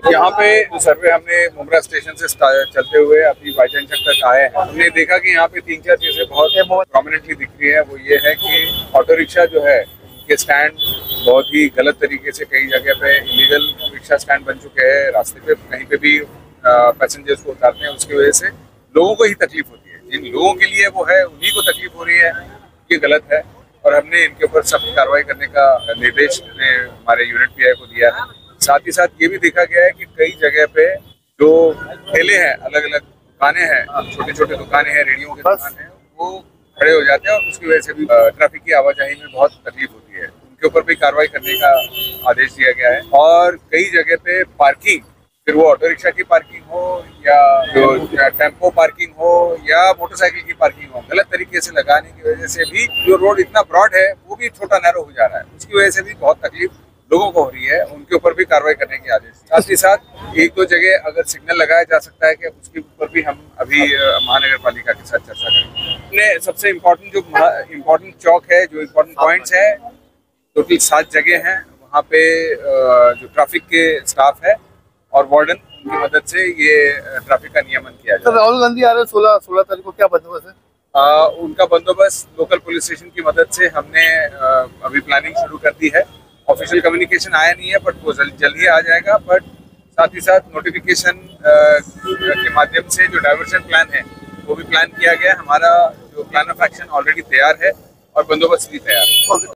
यहाँ पे जो सर्वे हमने मुमरा स्टेशन से चलते हुए अभी वाई जंक्शन तक आए हैं, हमने देखा कि यहाँ पे 3-4 चीजें बहुत प्रोमिनेंटली दिख रही है। वो ये है कि ऑटो रिक्शा जो है के स्टैंड बहुत ही गलत तरीके से कई जगह पे इलीगल रिक्शा स्टैंड बन चुके हैं। रास्ते पे कहीं पे भी पैसेंजर्स को उतारते हैं, उसकी वजह से लोगों को ही तकलीफ होती है। जिन लोगों के लिए वो है उन्हीं को तकलीफ हो रही है, ये गलत है। और हमने इनके ऊपर सख्त कार्रवाई करने का निर्देश हमारे यूनिट पीआई को दिया है। साथ ही साथ ये भी देखा गया है कि कई जगह पे जो ठेले हैं, अलग अलग दुकानें हैं, छोटे छोटे दुकानें हैं, रेडियो की दुकान है, वो खड़े हो जाते हैं और उसकी वजह से भी ट्रैफिक की आवाजाही में बहुत तकलीफ होती है। उनके ऊपर भी कार्रवाई करने का आदेश दिया गया है। और कई जगह पे पार्किंग, फिर वो ऑटो रिक्शा की पार्किंग हो या जो टेम्पो पार्किंग हो या मोटरसाइकिल की पार्किंग हो, गलत तरीके से लगाने की वजह से भी जो रोड इतना ब्रॉड है वो भी छोटा नैरो हो जा रहा है। उसकी वजह से भी बहुत तकलीफ लोगों को हो रही है। उनके ऊपर भी कार्रवाई करने के आदेश। साथ ही साथ 1-2 जगह अगर सिग्नल लगाया जा सकता है कि उसके ऊपर भी हम अभी महानगर पालिका के साथ चर्चा करेंगे। सबसे इम्पोर्टेंट जो इम्पोर्टेंट चौक है, जो इम्पोर्टेंट पॉइंट्स है, टोटल 7 जगह हैं। वहाँ पे जो ट्रैफिक के स्टाफ है और वार्डन, उनकी मदद से ये ट्रैफिक का नियमन किया जाए। राहुल गांधी आ रहे 16 तारीख को, क्या बंदोबस्त है? उनका बंदोबस्त लोकल पुलिस स्टेशन की मदद से हमने अभी प्लानिंग शुरू कर दी है। ऑफिशियल कम्युनिकेशन आया नहीं है, बट वो जल्द ही आ जाएगा। बट साथ ही साथ नोटिफिकेशन के माध्यम से जो डाइवर्शन प्लान है वो भी प्लान किया गया है। हमारा जो प्लान ऑफ एक्शन ऑलरेडी तैयार है और बंदोबस्त भी तैयार है।